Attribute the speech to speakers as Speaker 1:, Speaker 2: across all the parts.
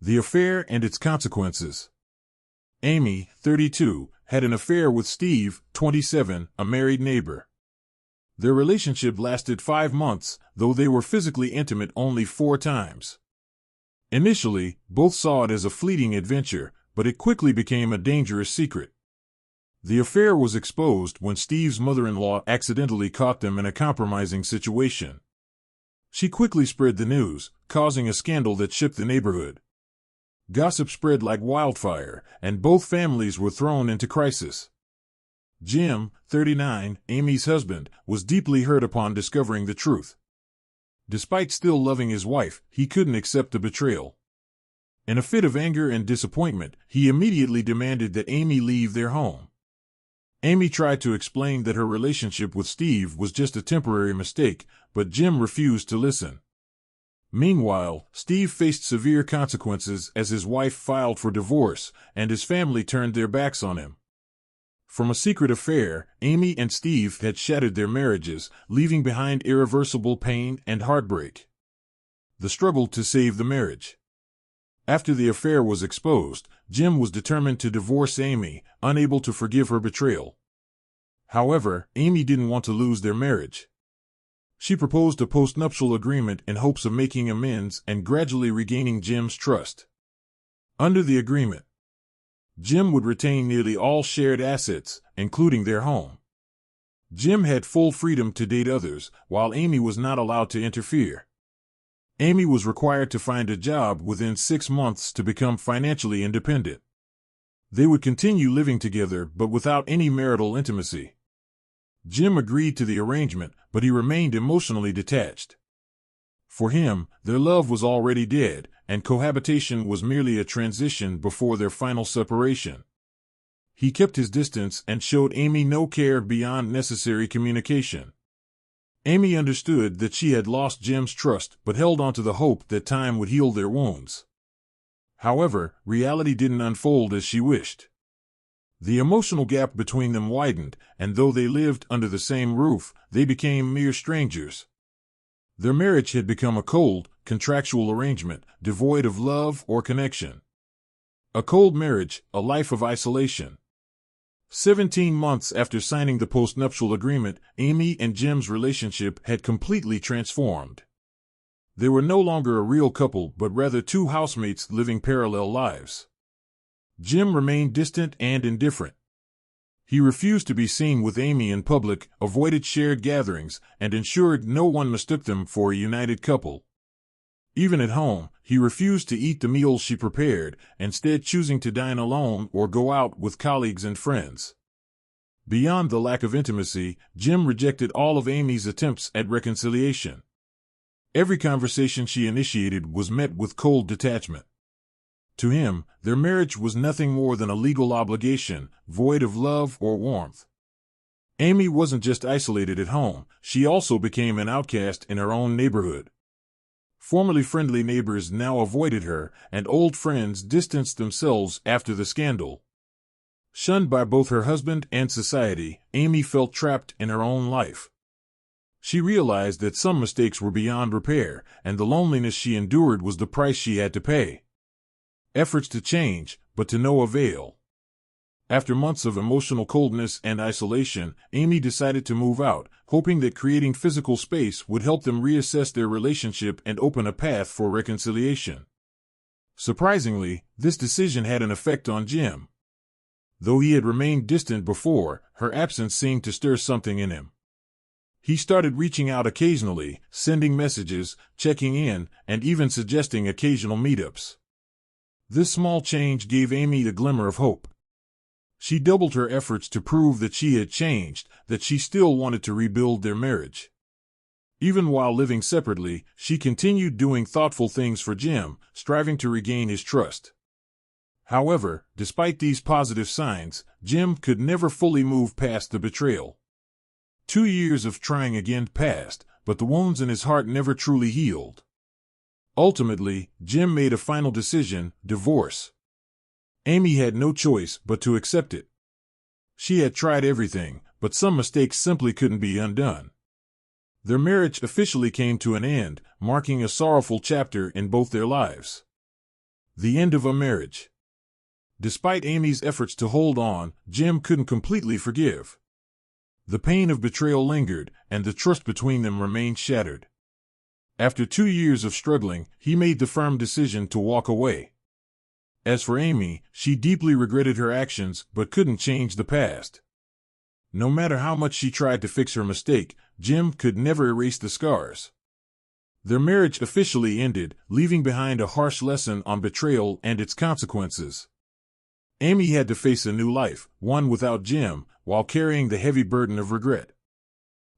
Speaker 1: The affair and its consequences. Amy, 32, had an affair with Steve, 27, a married neighbor. Their relationship lasted 5 months, though they were physically intimate only 4 times. Initially, both saw it as a fleeting adventure, but it quickly became a dangerous secret. The affair was exposed when Steve's mother-in-law accidentally caught them in a compromising situation. She quickly spread the news, causing a scandal that shook the neighborhood. Gossip spread like wildfire, and both families were thrown into crisis. Jim, 39, Amy's husband, was deeply hurt upon discovering the truth. Despite still loving his wife, he couldn't accept the betrayal. In a fit of anger and disappointment, he immediately demanded that Amy leave their home. Amy tried to explain that her relationship with Steve was just a temporary mistake, but Jim refused to listen. Meanwhile, Steve faced severe consequences as his wife filed for divorce, and his family turned their backs on him. From a secret affair, Amy and Steve had shattered their marriages, leaving behind irreversible pain and heartbreak. The struggle to save the marriage. After the affair was exposed, Jim was determined to divorce Amy, unable to forgive her betrayal. However, Amy didn't want to lose their marriage. She proposed a postnuptial agreement in hopes of making amends and gradually regaining Jim's trust. Under the agreement, Jim would retain nearly all shared assets, including their home. Jim had full freedom to date others, while Amy was not allowed to interfere. Amy was required to find a job within 6 months to become financially independent. They would continue living together but without any marital intimacy. Jim agreed to the arrangement, but he remained emotionally detached. For him, their love was already dead, and cohabitation was merely a transition before their final separation. He kept his distance and showed Amy no care beyond necessary communication. Amy understood that she had lost Jim's trust but held on to the hope that time would heal their wounds. However, reality didn't unfold as she wished. The emotional gap between them widened, and though they lived under the same roof, they became mere strangers. Their marriage had become a cold, contractual arrangement, devoid of love or connection. A cold marriage, a life of isolation. 17 months after signing the postnuptial agreement, Amy and Jim's relationship had completely transformed. They were no longer a real couple but rather 2 housemates living parallel lives. Jim remained distant and indifferent. He refused to be seen with Amy in public, avoided shared gatherings, and ensured no one mistook them for a united couple. Even at home, he refused to eat the meals she prepared, instead choosing to dine alone or go out with colleagues and friends. Beyond the lack of intimacy, Jim rejected all of Amy's attempts at reconciliation. Every conversation she initiated was met with cold detachment. To him, their marriage was nothing more than a legal obligation, void of love or warmth. Amy wasn't just isolated at home, she also became an outcast in her own neighborhood. Formerly friendly neighbors now avoided her, and old friends distanced themselves after the scandal. Shunned by both her husband and society, Amy felt trapped in her own life. She realized that some mistakes were beyond repair, and the loneliness she endured was the price she had to pay. Efforts to change, but to no avail. After months of emotional coldness and isolation, Amy decided to move out, hoping that creating physical space would help them reassess their relationship and open a path for reconciliation. Surprisingly, this decision had an effect on Jim. Though he had remained distant before, her absence seemed to stir something in him. He started reaching out occasionally, sending messages, checking in, and even suggesting occasional meetups. This small change gave Amy a glimmer of hope. She doubled her efforts to prove that she had changed, that she still wanted to rebuild their marriage. Even while living separately, she continued doing thoughtful things for Jim, striving to regain his trust. However, despite these positive signs, Jim could never fully move past the betrayal. 2 years of trying again passed, but the wounds in his heart never truly healed. Ultimately, Jim made a final decision: divorce. Amy had no choice but to accept it. She had tried everything, but some mistakes simply couldn't be undone. Their marriage officially came to an end, marking a sorrowful chapter in both their lives. The end of a marriage. Despite Amy's efforts to hold on, Jim couldn't completely forgive. The pain of betrayal lingered, and the trust between them remained shattered. After 2 years of struggling, he made the firm decision to walk away. As for Amy, she deeply regretted her actions but couldn't change the past. No matter how much she tried to fix her mistake, Jim could never erase the scars. Their marriage officially ended, leaving behind a harsh lesson on betrayal and its consequences. Amy had to face a new life, one without Jim, while carrying the heavy burden of regret.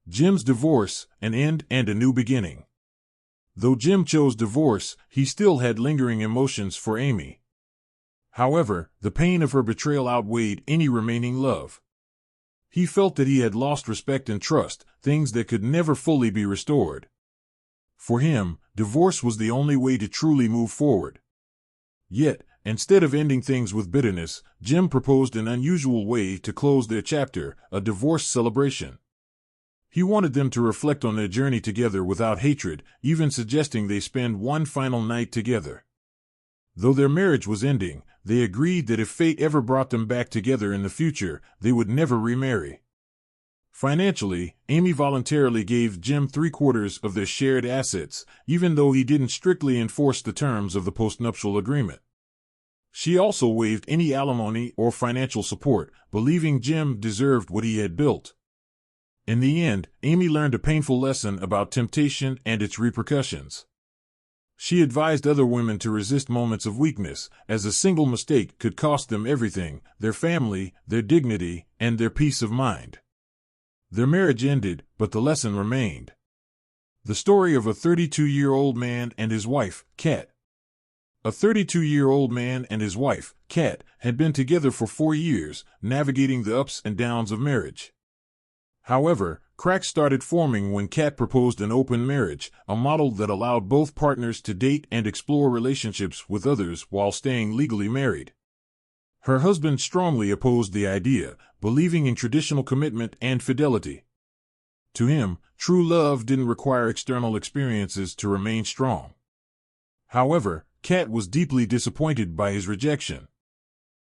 Speaker 1: Jim's divorce, an end and a new beginning. Though Jim chose divorce, he still had lingering emotions for Amy. However, the pain of her betrayal outweighed any remaining love. He felt that he had lost respect and trust, things that could never fully be restored. For him, divorce was the only way to truly move forward. Yet, instead of ending things with bitterness, Jim proposed an unusual way to close their chapter, a divorce celebration. He wanted them to reflect on their journey together without hatred, even suggesting they spend one final night together. Though their marriage was ending, they agreed that if fate ever brought them back together in the future, they would never remarry. Financially, Amy voluntarily gave Jim 3/4 of their shared assets, even though he didn't strictly enforce the terms of the postnuptial agreement. She also waived any alimony or financial support, believing Jim deserved what he had built. In the end, Amy learned a painful lesson about temptation and its repercussions. She advised other women to resist moments of weakness, as a single mistake could cost them everything: their family, their dignity, and their peace of mind. Their marriage ended, but the lesson remained. The story of a 32-year-old man and his wife, Kat. A 32-year-old man and his wife, Kat, had been together for 4 years, navigating the ups and downs of marriage. However, cracks started forming when Kat proposed an open marriage, a model that allowed both partners to date and explore relationships with others while staying legally married. Her husband strongly opposed the idea, believing in traditional commitment and fidelity. To him, true love didn't require external experiences to remain strong. However, Kat was deeply disappointed by his rejection.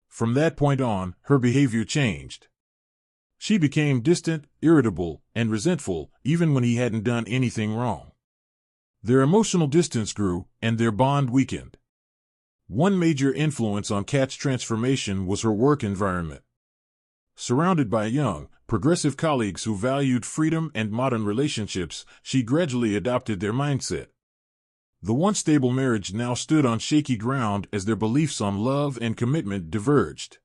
Speaker 1: From that point on, her behavior changed. She became distant, irritable, and resentful, even when he hadn't done anything wrong. Their emotional distance grew, and their bond weakened. One major influence on Kat's transformation was her work environment. Surrounded by young, progressive colleagues who valued freedom and modern relationships, she gradually adopted their mindset. The once stable marriage now stood on shaky ground as their beliefs on love and commitment diverged.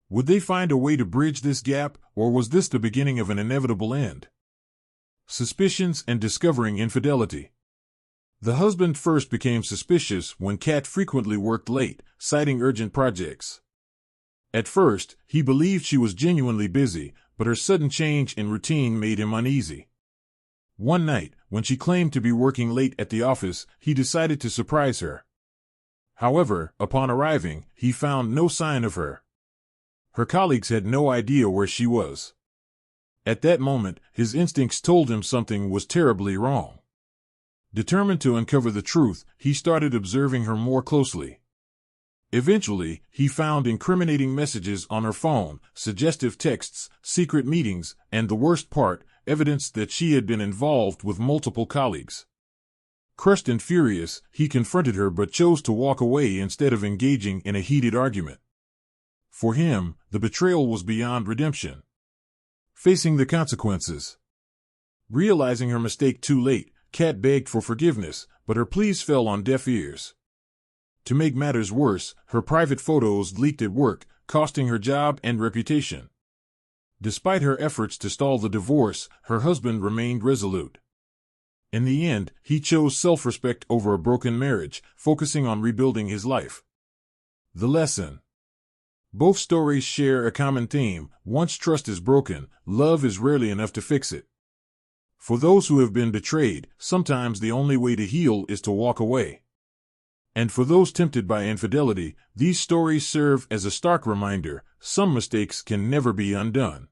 Speaker 1: Would they find a way to bridge this gap, or was this the beginning of an inevitable end? Suspicions and discovering infidelity. The husband first became suspicious when Kat frequently worked late, citing urgent projects. At first, he believed she was genuinely busy, but her sudden change in routine made him uneasy. One night, when she claimed to be working late at the office, he decided to surprise her. However, upon arriving, he found no sign of her. Her colleagues had no idea where she was. At that moment, his instincts told him something was terribly wrong. Determined to uncover the truth, he started observing her more closely. Eventually, he found incriminating messages on her phone, suggestive texts, secret meetings, and the worst part, evidence that she had been involved with multiple colleagues. Crushed and furious, he confronted her but chose to walk away instead of engaging in a heated argument. For him, the betrayal was beyond redemption. Facing the consequences. Realizing her mistake too late, Kat begged for forgiveness, but her pleas fell on deaf ears. To make matters worse, her private photos leaked at work, costing her job and reputation. Despite her efforts to stall the divorce, her husband remained resolute. In the end, he chose self-respect over a broken marriage, focusing on rebuilding his life. The lesson. Both stories share a common theme: once trust is broken, love is rarely enough to fix it. For those who have been betrayed, sometimes the only way to heal is to walk away. And for those tempted by infidelity, these stories serve as a stark reminder: some mistakes can never be undone.